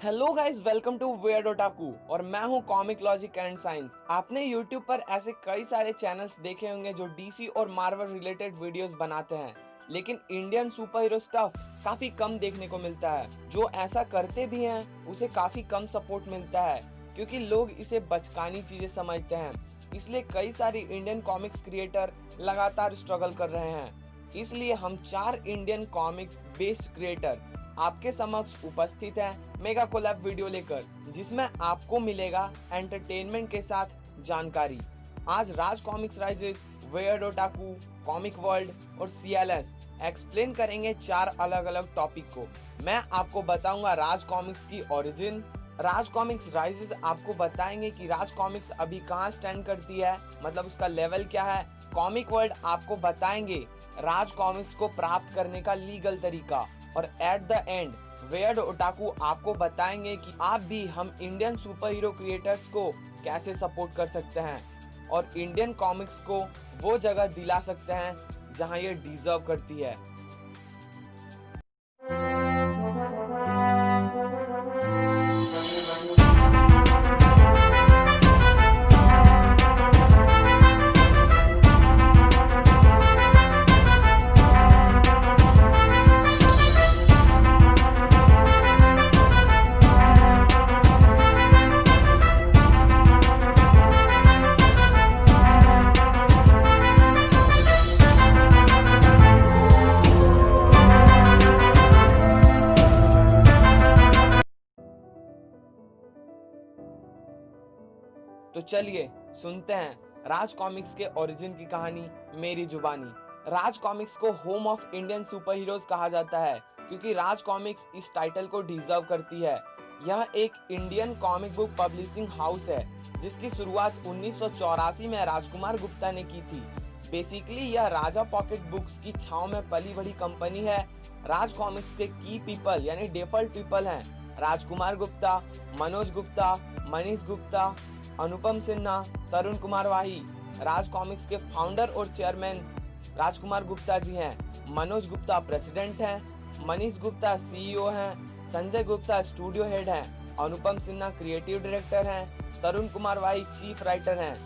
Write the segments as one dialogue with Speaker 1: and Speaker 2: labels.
Speaker 1: Hello guys, welcome to Weird Otaku और मैं हूं कॉमिक लॉजिक एंड साइंस। आपने यूट्यूब पर ऐसे कई सारे चैनल्स देखे होंगे जो डीसी और मार्वल रिलेटेड वीडियोस बनाते हैं, लेकिन इंडियन सुपर हीरो स्टफ काफी कम देखने को मिलता है। जो ऐसा करते भी हैं उसे काफी कम सपोर्ट मिलता है क्योंकि लोग इसे बचकानी चीजें समझते हैं। इसलिए कई सारी इंडियन कॉमिक्स क्रिएटर लगातार स्ट्रगल कर रहे हैं। इसलिए हम 4 इंडियन कॉमिक बेस्ड क्रिएटर आपके समक्ष उपस्थित है मेगा कोलैब वीडियो लेकर, जिसमें आपको मिलेगा एंटरटेनमेंट के साथ जानकारी। आज Raj comics rises, weird otaku, comic world और सीएलएस एक्सप्लेन करेंगे 4 अलग अलग टॉपिक को। मैं आपको बताऊंगा राज कॉमिक्स की ओरिजिन। राज कॉमिक्स राइजेस आपको बताएंगे कि राज कॉमिक्स अभी कहाँ स्टैंड करती है, मतलब उसका लेवल क्या है। कॉमिक वर्ल्ड आपको बताएंगे राज कॉमिक्स को प्राप्त करने का लीगल तरीका। और at the end weird otaku आपको बताएंगे कि आप भी हम इंडियन सुपर हीरो क्रिएटर्स को कैसे सपोर्ट कर सकते हैं और इंडियन कॉमिक्स को वो जगह दिला सकते हैं जहां ये डिजर्व करती है। तो चलिए सुनते हैं राज कॉमिक्स के ओरिजिन की कहानी मेरी जुबानी। राज कॉमिक्स को home of Indian super heroes कहा जाता है क्योंकि राज कॉमिक्स इस टाइटल को डिजर्व करती है। यह एक Indian comic book publishing house है जिसकी शुरुआत 1984 में राजकुमार गुप्ता ने की थी। बेसिकली यह राजा पॉकेट बुक्स की छांव में पली बड़ी कंपनी है। राज कॉमिक्स के की पीपल यानी डिफॉल्ट पीपल हैं राजकुमार गुप्ता, मनोज गुप्ता, मनीष गुप्ता, अनुपम सिन्हा, तरुण कुमार वाही। राज कॉमिक्स के फाउंडर और चेयरमैन राजकुमार गुप्ता जी हैं। मनोज गुप्ता प्रेसिडेंट हैं, मनीष गुप्ता सीईओ हैं, संजय गुप्ता स्टूडियो हेड हैं, अनुपम सिन्हा क्रिएटिव डायरेक्टर हैं, तरुण कुमार वाही चीफ राइटर हैं,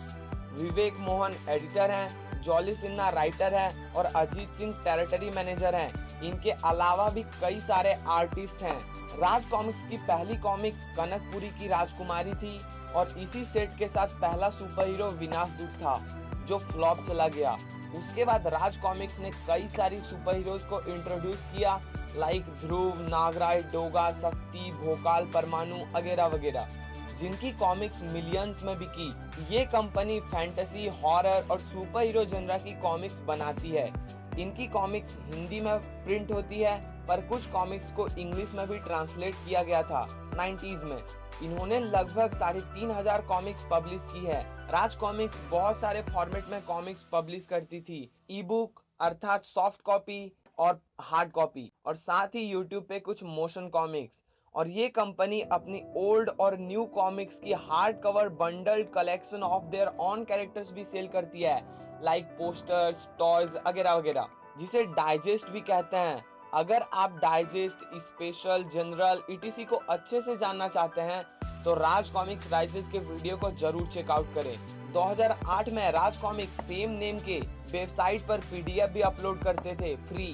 Speaker 1: विवेक मोहन एडिटर हैं, जॉली सिन्हा राइटर हैं और अजीत सिंह टेरिटरी मैनेजर हैं। इनके अलावा भी कई सारे आर्टिस्ट हैं। राज कॉमिक्स की पहली कॉमिक्स कनकपुरी की राजकुमारी थी और इसी सेट के साथ पहला सुपर हीरो विनाशदूत था जो फ्लॉप चला गया। उसके बाद राज कॉमिक्स ने कई सारी सुपर हीरोज को इंट्रोड्यूस किया, लाइक ध्रुव, नागराज, डोगा, शक्ति, भोकाल, परमाणु वगैरह वगैरह, जिनकी कॉमिक्स मिलियंस में बिकी। ये कंपनी फैंटेसी, हॉरर और सुपर हीरो जनरा की कॉमिक्स बनाती है। इनकी कॉमिक्स हिंदी में प्रिंट होती है, पर कुछ कॉमिक्स को इंग्लिश में भी ट्रांसलेट किया गया था 90s में। इन्होंने लगभग 3500 कॉमिक्स पब्लिश की है। राज कॉमिक्स बहुत सारे फॉर्मेट में कॉमिक्स पब्लिश करती थी, ई बुक अर्थात सॉफ्ट कॉपी और हार्ड कॉपी, और साथ ही यूट्यूब पे कुछ मोशन कॉमिक्स। और ये कंपनी अपनी ओल्ड और न्यू कॉमिक्स की hard cover bundled collection of their on characters भी सेल करती है, लाइक पोस्टर्स, टॉयज वगैरह वगैरह, जिसे डाइजेस्ट भी कहते हैं। अगर आप डाइजेस्ट, स्पेशल, जनरल ईटीसी को अच्छे से जानना चाहते हैं तो राज कॉमिक्स राइजेस के वीडियो को जरूर चेकआउट करें। 2008 में राज कॉमिक्स सेम नेम के वेबसाइट पर पीडीएफ भी अपलोड करते थे फ्री।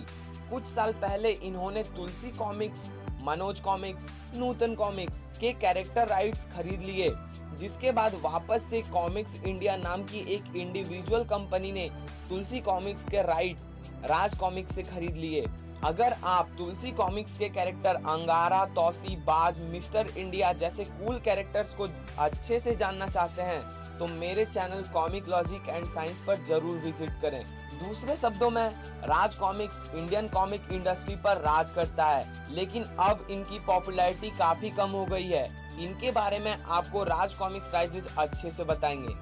Speaker 1: कुछ साल पहले इन्होंने तुलसी कॉमिक्स, मनोज कॉमिक्स, नूतन कॉमिक्स के कैरेक्टर राइट्स खरीद लिए, जिसके बाद वापस से कॉमिक्स इंडिया नाम की एक इंडिविजुअल कंपनी ने तुलसी कॉमिक्स के राइट राज कॉमिक्स से खरीद लिए। अगर आप तुलसी कॉमिक्स के कैरेक्टर अंगारा, तौसी, बाज, मिस्टर इंडिया जैसे कूल कैरेक्टर्स को अच्छे से जानना चाहते हैं तो मेरे channel comic Logic and science पर जरूर विजिट करें। दूसरे शब्दों में राज कॉमिक्स इंडियन कॉमिक इंडस्ट्री पर राज करता है, लेकिन अब इनकी पॉपुलैरिटी काफी कम हो गई है। इनके बारे में आपको राज कॉमिक्स राइजेस अच्छे से बताएंगे।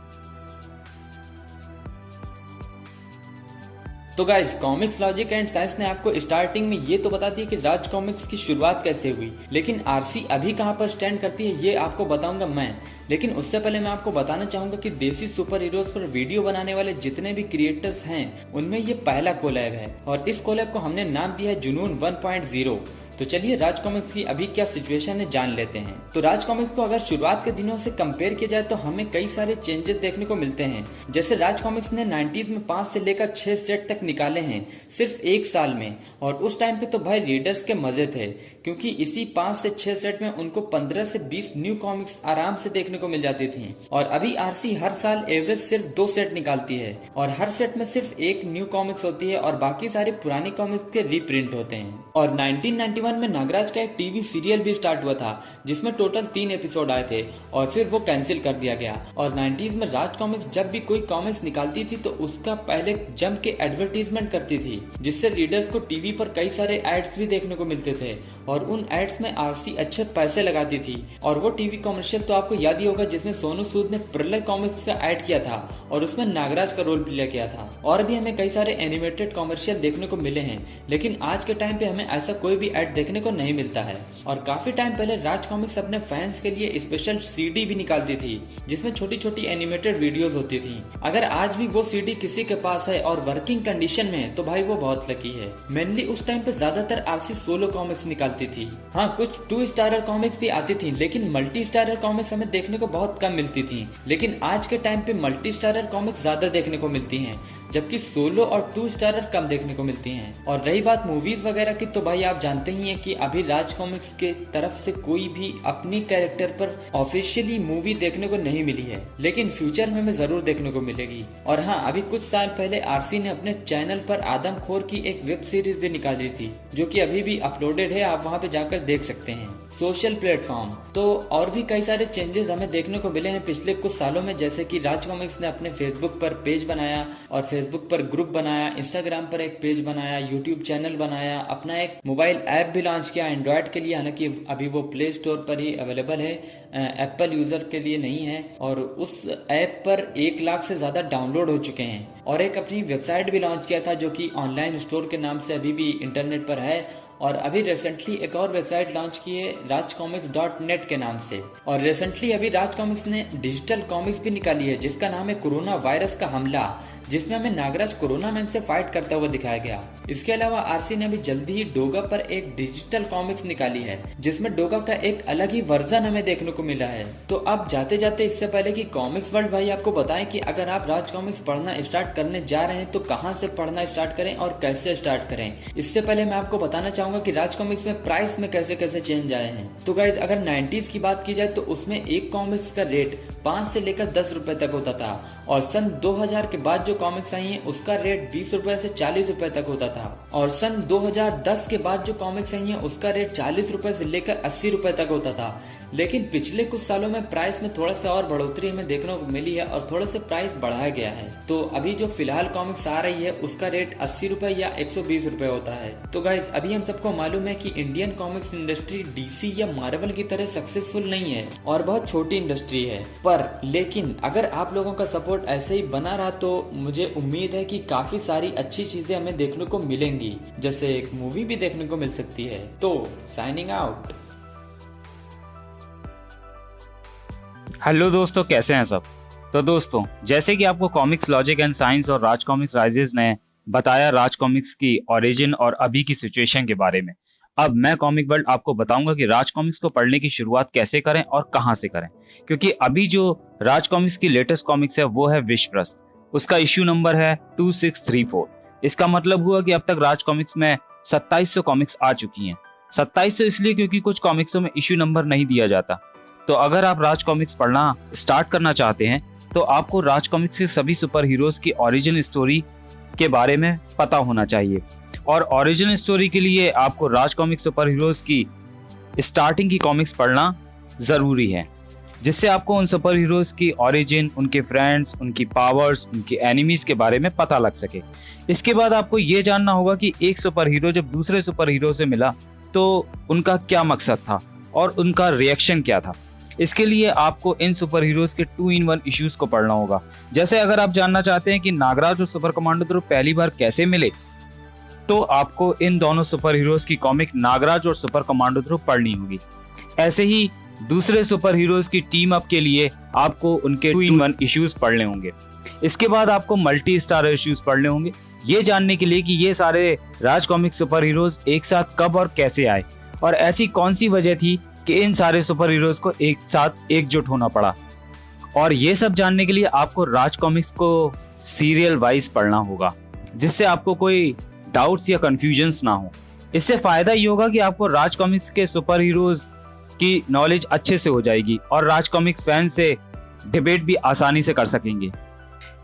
Speaker 2: तो guys, comics logic and science ने आपको स्टार्टिंग में ये तो बता दिया कि राज कॉमिक्स की शुरुआत कैसे हुई, लेकिन आरसी अभी कहां पर स्टैंड करती है ये आपको बताऊंगा मैं। लेकिन उससे पहले मैं आपको बताना चाहूंगा कि देसी सुपर हीरोज पर वीडियो बनाने वाले जितने भी क्रिएटर्स हैं उनमें ये पहला कोलैब है और इस कोलैब को हमने नाम दिया है जुनून 1.0। तो चलिए राज कॉमिक्स की अभी क्या सिचुएशन है जान लेते हैं। तो राज कॉमिक्स को अगर शुरुआत के दिनों से कंपेयर किया जाए तो हमें कई सारे चेंजेस देखने को मिलते हैं। जैसे राज कॉमिक्स ने 90s में 5 से लेकर 6 सेट तक निकाले हैं सिर्फ एक साल में, और उस टाइम पे तो भाई रीडर्स के मजे थे, क्योंकि इसी 5 से 6 सेट में उनको 15 से 20 न्यू कॉमिक्स आराम से देखने को मिल जाती थी। और अभी आरसी हर साल एवरेज सिर्फ 2 सेट निकालती है, और हर सेट में सिर्फ एक न्यू कॉमिक्स होती है और बाकी सारे पुरानी कॉमिक्स के रीप्रिंट होते हैं। और 1991 में नागराज का एक टीवी सीरियल भी स्टार्ट हुआ था जिसमें टोटल 3 एपिसोड आए थे और फिर वो कैंसिल कर दिया गया। और 90s में राज कॉमिक्स जब भी कोई कॉमिक्स निकालती थी तो उसका पहले जम के एडवर्टीजमेंट करती थी, जिससे रीडर्स को टीवी पर कई सारे एड्स भी देखने को मिलते थे और उन एड्स में आरसी अच्छे पैसे लगाती थी। और वो टीवी कमर्शियल तो आपको याद ही होगा जिसमें सोनू सूद ने प्रलय कॉमिक्स का एड किया था और उसमें नागराज का रोल प्ले किया था। और भी हमें कई सारे एनिमेटेड कॉमर्शियल देखने को मिले हैं, लेकिन आज के टाइम पे हमें ऐसा कोई भी एड देखने को नहीं मिलता है। और काफी टाइम पहले राज कॉमिक्स अपने फैंस के लिए स्पेशल सीडी भी निकालती थी जिसमें छोटी छोटी एनिमेटेड वीडियोस होती थी। अगर आज भी वो सीडी किसी के पास है और वर्किंग कंडीशन में है तो भाई वो बहुत लकी है। मेनली उस टाइम पे ज्यादातर आरसी सोलो कॉमिक्स निकालती थी। हाँ, कुछ 2 स्टारर कॉमिक्स भी आती थी, लेकिन मल्टी स्टारर कॉमिक्स हमें देखने को बहुत कम मिलती थी। लेकिन आज के टाइम पे मल्टी स्टारर कॉमिक्स ज्यादा देखने को मिलती हैं, जबकि सोलो और 2 स्टारर कम देखने को मिलती हैं। और रही बात मूवीज वगैरह की, तो भाई आप जानते ही हैं कि अभी राज कॉमिक्स के तरफ से कोई भी अपनी कैरेक्टर पर ऑफिशियली मूवी देखने को नहीं मिली है, लेकिन फ्यूचर में हमें जरूर देखने को मिलेगी। और हाँ, अभी कुछ साल पहले आरसी ने अपने चैनल पर आदमखोर की एक वेब सीरीज भी निकाली थी जो कि अभी भी अपलोडेड है, आप वहां पे जाकर देख सकते हैं। सोशल प्लेटफॉर्म तो और भी कई सारे चेंजेस हमें देखने को मिले हैं पिछले कुछ सालों में, जैसे कि राज कॉमिक्स ने अपने फेसबुक पर पेज बनाया और फेसबुक पर ग्रुप बनाया, इंस्टाग्राम पर एक पेज बनाया, यूट्यूब चैनल बनाया, अपना एक मोबाइल ऐप भी लॉन्च किया एंड्रॉयड के लिए, हालांकि अभी वो प्ले स्टोर पर ही अवेलेबल है, एप्पल यूजर के लिए नहीं है। और उस ऐप पर 1 लाख से ज्यादा डाउनलोड हो चुके हैं। और एक अपनी वेबसाइट भी लॉन्च किया था जो कि ऑनलाइन स्टोर के नाम से अभी भी इंटरनेट पर है। और अभी रिसेंटली एक और वेबसाइट लॉन्च की है rajcomics.net के नाम से। और रिसेंटली अभी राज कॉमिक्स ने डिजिटल कॉमिक्स भी निकाली है जिसका नाम है कोरोना वायरस का हमला, जिसमें हमें नागराज कोरोना मैन से फाइट करता हुआ दिखाया गया। इसके अलावा आरसी ने अभी जल्दी ही डोगा पर एक डिजिटल कॉमिक्स निकाली है जिसमें डोगा का एक अलग ही वर्जन हमें देखने को मिला है। तो अब जाते जाते इससे पहले कि कॉमिक्स वर्ल्ड भाई आपको बताएं कि अगर आप राज कॉमिक्स पढ़ना स्टार्ट करने जा रहे हैं तो कहां से पढ़ना स्टार्ट करें और कैसे स्टार्ट करें। इससे पहले मैं आपको बताना चाहूंगा कि राज कॉमिक्स में प्राइस में कैसे कैसे चेंज आए हैं। तो गाइज, अगर 90s की बात की जाए तो उसमें एक कॉमिक्स का रेट 5 से लेकर 10 रुपए तक होता था, और सन 2000 के बाद जो कॉमिक्स आई हैं उसका रेट 20 रुपए से 40 रुपए तक होता था। और सन 2010 के बाद जो कॉमिक्स आई हैं उसका रेट 40 रुपए से लेकर 80 रुपए तक होता था। लेकिन पिछले कुछ सालों में प्राइस में थोड़ा सा और बढ़ोतरी हमें देखने को मिली है और थोड़ा सा प्राइस बढ़ाया गया है। तो अभी जो फिलहाल कॉमिक्स आ रही है उसका रेट 80 रुपए या 120 रुपए होता है। तो गाइज, अभी हम सबको मालूम है कि इंडियन कॉमिक्स इंडस्ट्री डीसी या मार्वल की तरह सक्सेसफुल नहीं है और बहुत छोटी इंडस्ट्री है, पर लेकिन अगर आप लोगों का सपोर्ट ऐसे ही बना रहा तो मुझे उम्मीद है कि काफी सारी अच्छी चीजें हमें देखने को मिलेंगी, जैसे एक मूवी भी देखने को मिल सकती है। तो साइनिंग आउट।
Speaker 3: हेलो दोस्तों, कैसे हैं सब। तो दोस्तों, जैसे कि आपको कॉमिक्स लॉजिक एंड साइंस और राज कॉमिक्स राइजेस ने बताया राज कॉमिक्स की ओरिजिन और अभी की सिचुएशन के बारे में, अब मैं कॉमिक वर्ल्ड आपको बताऊंगा कि राज कॉमिक्स को पढ़ने की शुरुआत कैसे करें और कहां से करें। क्योंकि अभी जो राज कॉमिक्स की लेटेस्ट कॉमिक्स है वो है विश्वप्रस्थ, उसका इश्यू नंबर है 2634। इसका मतलब हुआ कि अब तक राज कॉमिक्स में 2700 कॉमिक्स आ चुकी हैं। 2700 इसलिए क्योंकि कुछ कॉमिक्सों में इश्यू नंबर नहीं दिया जाता। तो अगर आप राज कॉमिक्स पढ़ना स्टार्ट करना चाहते हैं तो आपको राज कॉमिक्स के सभी सुपर हीरोज की ओरिजिन स्टोरी के बारे में पता होना चाहिए। और ओरिजिन स्टोरी के लिए आपको राज कॉमिक्स सुपर हीरोज की स्टार्टिंग की कॉमिक्स पढ़ना जरूरी है, जिससे आपको उन सुपर हीरोज की ओरिजिन, उनके फ्रेंड्स, उनकी पावर्स, उनके एनिमीज के बारे में पता लग सके। इसके बाद आपको ये जानना होगा कि एक सुपर हीरो जब दूसरे सुपर हीरो से मिला तो उनका क्या मकसद था और उनका रिएक्शन क्या था। इसके लिए आपको इन सुपर हीरोज के 2-in-1 इश्यूज को पढ़ना होगा। जैसे अगर आप जानना चाहते हैं कि नागराज और सुपर कमांडो ध्रुव पहली बार कैसे मिले, तो आपको इन दोनों सुपर हीरोज की कॉमिक नागराज और सुपर कमांडो ध्रुव पढ़नी होगी। ऐसे ही दूसरे सुपर हीरोज की टीम अप के लिए आपको उनके 2-in-1 इश्यूज पढ़ने होंगे। इसके बाद आपको मल्टी स्टार इश्यूज पढ़ने होंगे, ये जानने के लिए कि ये सारे राज कॉमिक सुपर हीरोज एक साथ कब और कैसे आए और ऐसी कौन सी वजह थी कि इन सारे सुपर हीरोज को एक साथ एकजुट होना पड़ा। और ये सब जानने के लिए आपको राज कॉमिक्स को सीरियल वाइज पढ़ना होगा, जिससे आपको कोई डाउट्स या कंफ्यूजन्स ना हो। इससे फायदा ये होगा कि आपको राज कॉमिक्स के सुपर हीरोज की नॉलेज अच्छे से हो जाएगी और राज कॉमिक्स फैन से डिबेट भी आसानी से कर सकेंगे।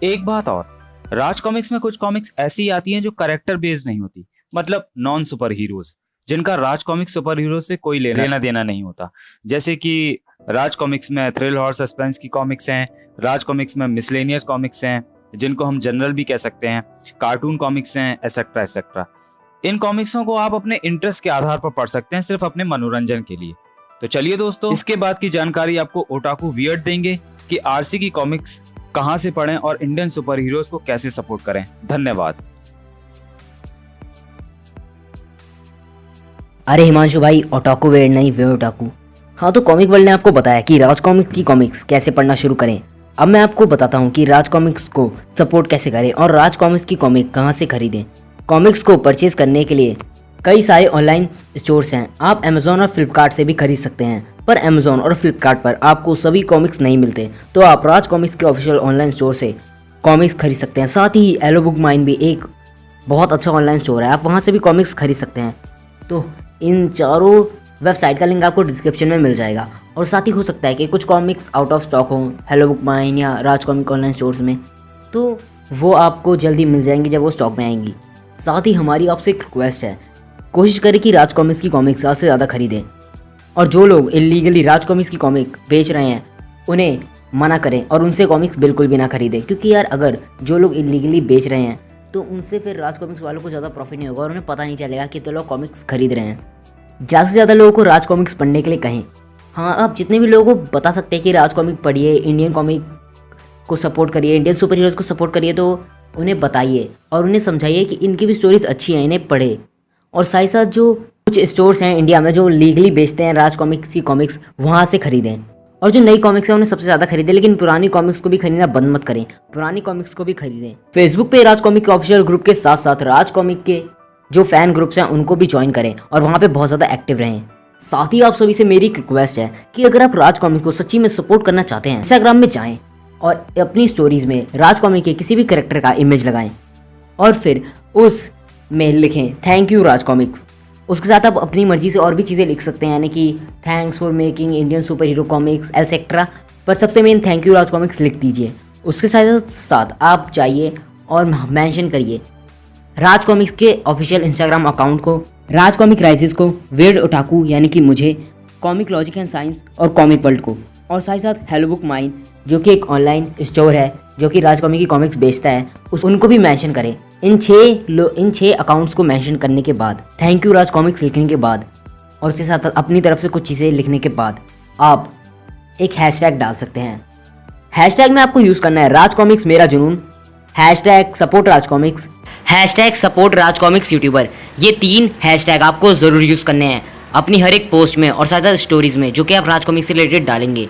Speaker 3: एक बात और, राज कॉमिक्स में कुछ कॉमिक्स ऐसी आती हैं जो कैरेक्टर बेस्ड नहीं होती, मतलब नॉन सुपर हीरोज, जिनका राज कॉमिक्स सुपर हीरो से कोई लेना देना नहीं होता। जैसे कि राज कॉमिक्स में थ्रिल और सस्पेंस की कॉमिक्स हैं, राज कॉमिक्स में मिसलेनियस कॉमिक्स हैं जिनको हम जनरल भी कह सकते हैं, कार्टून कॉमिक्स हैं, एसेट्रा एसेट्रा। इन कॉमिक्सों को आप अपने इंटरेस्ट के आधार पर पढ़ सकते हैं, सिर्फ अपने मनोरंजन के लिए। तो चलिए दोस्तों, इसके बाद की जानकारी आपको ओटाकू वियर्ड देंगे कि आरसी की कॉमिक्स कहां से पढ़ें और इंडियन सुपर हीरोज को कैसे सपोर्ट करें। धन्यवाद।
Speaker 4: अरे हिमांशु भाई, ओटाकू वेड नहीं वे ओटाकू। हाँ, तो कॉमिक वर्ल्ड ने आपको बताया कि राज कॉमिक्स की कॉमिक्स कैसे पढ़ना शुरू करें। अब मैं आपको बताता हूँ कि राज कॉमिक्स को सपोर्ट कैसे करें और राज कॉमिक्स की कॉमिक कहाँ से खरीदें। कॉमिक्स को परचेज करने के लिए कई सारे ऑनलाइन स्टोर्स हैं। आप अमेजोन और फ्लिपकार्ट से भी खरीद सकते हैं, पर अमेजोन और फ्लिपकार्ट पर आपको सभी कॉमिक्स नहीं मिलते, तो आप राज कॉमिक्स के ऑफिशियल ऑनलाइन स्टोर से कॉमिक्स खरीद सकते हैं। साथ ही एलो बुक माइन भी एक बहुत अच्छा ऑनलाइन स्टोर है, आप वहाँ से भी कॉमिक्स खरीद सकते हैं। तो इन चारों वेबसाइट का लिंक आपको डिस्क्रिप्शन में मिल जाएगा। और साथ ही हो सकता है कि कुछ कॉमिक्स आउट ऑफ स्टॉक हों हेलो बुक माइन या राज कॉमिक ऑनलाइन स्टोर्स में, तो वो आपको जल्दी मिल जाएंगी जब वो स्टॉक में आएंगी। साथ ही हमारी आपसे एक रिक्वेस्ट है, कोशिश करें कि राज कॉमिक्स की कॉमिक्स ज़्यादा से ज़्यादा खरीदें, और जो लोग इलीगली राज कॉमिक्स की कॉमिक बेच रहे हैं उन्हें मना करें और उनसे कॉमिक्स बिल्कुल भी ना खरीदें। क्योंकि यार, अगर जो लोग इलीगली बेच रहे हैं तो उनसे फिर राज कॉमिक्स वालों को ज़्यादा प्रॉफिट नहीं होगा और उन्हें पता नहीं चलेगा कि तो लोग कॉमिक्स खरीद रहे हैं। ज़्यादा से ज़्यादा लोगों को राज कॉमिक्स पढ़ने के लिए कहें। हाँ, आप जितने भी लोगों को बता सकते हैं कि राज कॉमिक पढ़िए, इंडियन कॉमिक को सपोर्ट करिए, इंडियन सुपर हीरोज़ को सपोर्ट करिए, तो उन्हें बताइए और उन्हें समझाइए कि इनकी भी स्टोरीज अच्छी हैं, इन्हें पढ़े। और साथ ही साथ जो कुछ स्टोर्स हैं इंडिया में जो लीगली बेचते हैं राज कॉमिक्स की कॉमिक्स, वहाँ से खरीदें। और जो नई कॉमिक्स हैं उन्हें सबसे ज़्यादा खरीदें, लेकिन पुरानी कॉमिक्स को भी खरीदना बंद मत करें, पुरानी कॉमिक्स को भी खरीदें। फेसबुक पे राज कॉमिक के ऑफिशियल ग्रुप के साथ साथ राज कॉमिक के जो फैन ग्रुप्स हैं उनको भी ज्वाइन करें और वहाँ पे बहुत ज़्यादा एक्टिव रहें। साथ ही आप सभी से मेरी एक रिक्वेस्ट है कि अगर आप राज कॉमिक को सच्ची में सपोर्ट करना चाहते हैं, इंस्टाग्राम में जाएं और अपनी स्टोरीज में राज कॉमिक के किसी भी कैरेक्टर का इमेज लगाएं और फिर उस में लिखें थैंक यू राज कॉमिक्स। उसके साथ आप अपनी मर्जी से और भी चीज़ें लिख सकते हैं, यानी कि thanks for making Indian super hero comics etcetera, पर सबसे main thank you Raj comics लिख दीजिए। उसके साथ साथ आप जाइए और मेंशन करिए राज कॉमिक्स के ऑफिशियल इंस्टाग्राम अकाउंट को, राज कॉमिक राइजेस को, वेड ओटाकू यानी कि मुझे, कॉमिक लॉजिक एंड साइंस और कॉमिक वर्ल्ड को, और साथ ही साथ हेलो बुक माइन जो कि एक ऑनलाइन स्टोर है जो कि राज कॉमिक की कॉमिक्स बेचता है, उनको भी मेंशन करें। इन छः अकाउंट्स को मेंशन करने के बाद, थैंक यू राज कॉमिक्स लिखने के बाद और उसके साथ अपनी तरफ से कुछ चीज़ें लिखने के बाद आप एक हैशटैग डाल सकते हैं। हैशटैग में आपको यूज़ करना है राज कॉमिक्स मेरा जुनून, हैशटैग सपोर्ट राज कॉमिक्स, हैशटैग सपोर्ट राज कॉमिक्स यूट्यूबर। ये 3 हैशटैग आपको ज़रूर यूज़ करने हैं अपनी हर एक पोस्ट में और साथ साथ स्टोरीज़ में जो कि आप राज कॉमिक्स से रिलेटेड डालेंगे।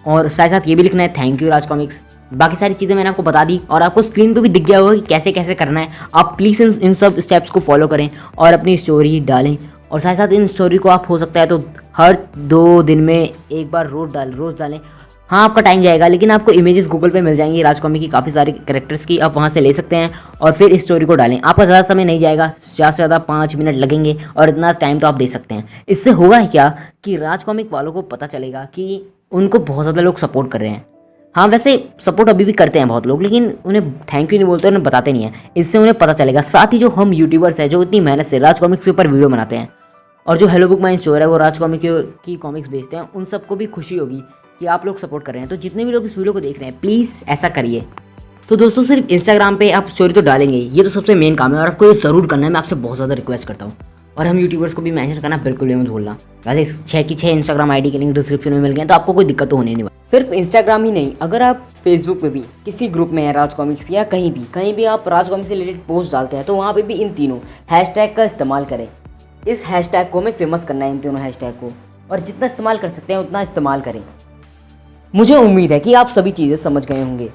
Speaker 4: और साथ साथ ये भी लिखना है थैंक यू राज कॉमिक्स। बाकी सारी चीज़ें मैंने आपको बता दी और आपको स्क्रीन पे भी दिख गया होगा कि कैसे कैसे करना है। आप प्लीज़ इन सब स्टेप्स को फॉलो करें और अपनी स्टोरी डालें। और साथ साथ इन स्टोरी को आप हो सकता है तो हर 2 दिन में एक बार रोज़ डालें। हाँ, आपका टाइम जाएगा, लेकिन आपको इमेजेस गूगल पे मिल जाएंगी राज कॉमिक की काफ़ी सारे कैरेक्टर्स की, आप वहाँ से ले सकते हैं और फिर इस स्टोरी को डालें। आपका ज़्यादा समय नहीं जाएगा, ज़्यादा से ज़्यादा 5 मिनट लगेंगे और इतना टाइम तो आप दे सकते हैं। इससे होगा क्या कि राज कॉमिक वालों को पता चलेगा कि उनको बहुत ज़्यादा लोग सपोर्ट कर रहे हैं। हाँ, वैसे सपोर्ट अभी भी करते हैं बहुत लोग, लेकिन उन्हें थैंक यू नहीं बोलते, उन्हें बताते नहीं हैं। इससे उन्हें पता चलेगा। साथ ही जो हम यूट्यूबर्स हैं जो इतनी मेहनत से राज कॉमिक्स के ऊपर वीडियो बनाते हैं और जो हेलो बुक माइन स्टोर है वो राज कॉमिक की कॉमिक्स बेचते हैं, उन सबको भी खुशी होगी कि आप लोग सपोर्ट कर रहे हैं। तो जितने भी लोग इस वीडियो को देख रहे हैं प्लीज़ ऐसा करिए। तो दोस्तों, सिर्फ इंस्टाग्राम पे आप स्टोरी तो डालेंगे, ये तो सबसे मेन काम है और आपको ये ज़रूर करना है। मैं आपसे बहुत ज़्यादा रिक्वेस्ट करता हूँ। और हम यूट्यूबर्स को भी मेंशन करना बिल्कुल भी मत भूलना। वैसे 6 की 6 इंस्टाग्राम आईडी के लिंक डिस्क्रिप्शन में मिल गए, तो आपको कोई दिक्कत तो होने नहीं वाली। सिर्फ इंस्टाग्राम ही नहीं, अगर आप फेसबुक पे भी किसी ग्रुप में है राज कॉमिक्स या कहीं भी आप राज कॉमिक्स से रिलेटेड पोस्ट डालते हैं तो वहाँ पे भी इन तीनों हैशटैग का इस्तेमाल करें। इस हैशटैग को हमें फेमस करना है, इन तीनों हैशटैग को, और जितना इस्तेमाल कर सकते हैं उतना इस्तेमाल करें। मुझे उम्मीद है कि आप सभी चीज़ें समझ गए होंगे।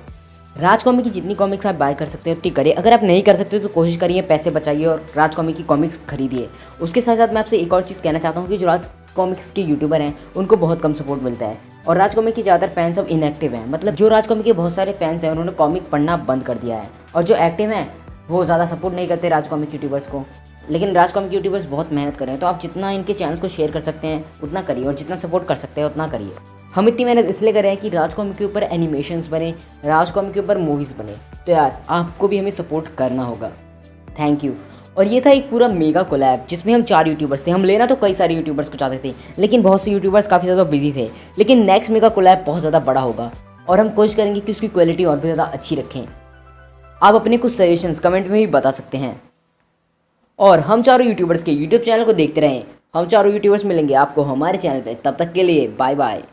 Speaker 4: राज कॉमिक की जितनी कॉमिक्स आप बाय कर सकते हो उतनी करिए। अगर आप नहीं कर सकते तो कोशिश करिए, पैसे बचाइए और राज कॉमिक की कॉमिक्स खरीदिए। उसके साथ साथ मैं आपसे एक और चीज़ कहना चाहता हूँ कि जो राज कॉमिक्स के यूट्यूबर हैं उनको बहुत कम सपोर्ट मिलता है और राज कॉमिक के ज़्यादातर फैंस अब इनएक्टिव हैं। मतलब जो राज कॉमिक के बहुत सारे फैंस हैं उन्होंने कॉमिक पढ़ना बंद कर दिया है और जो एक्टिव हैं वो ज़्यादा सपोर्ट नहीं करते राज कॉमिक यूट्यूबर्स को। लेकिन राज कॉमिक यूट्यूबर्स बहुत मेहनत कर रहे हैं, तो आप जितना इनके चैनल को शेयर कर सकते हैं उतना करिए और जितना सपोर्ट कर सकते हैं उतना करिए। हम इतनी मेहनत इसलिए कर रहे हैं कि राज कॉमिक के ऊपर एनिमेशंस बने, राज कॉमिक के ऊपर मूवीज़ बने, तो यार आपको भी हमें सपोर्ट करना होगा। Thank you. और ये था एक पूरा मेगा कोलैब जिसमें हम 4 यूट्यूबर्स थे। हम लेना तो कई सारे यूट्यूबर्स को चाहते थे लेकिन बहुत से यूट्यूबर्स काफ़ी ज़्यादा बिजी थे। लेकिन नेक्स्ट मेगा कोलैब बहुत ज़्यादा बड़ा होगा और हम कोशिश करेंगे कि उसकी क्वालिटी और भी ज़्यादा अच्छी रखें। आप अपने कुछ सजेशंस कमेंट में भी बता सकते हैं और हम चारों यूट्यूबर्स के यूट्यूब चैनल को देखते रहें। हम चारों यूट्यूबर्स मिलेंगे आपको हमारे चैनल पे। तब तक के लिए बाय बाय।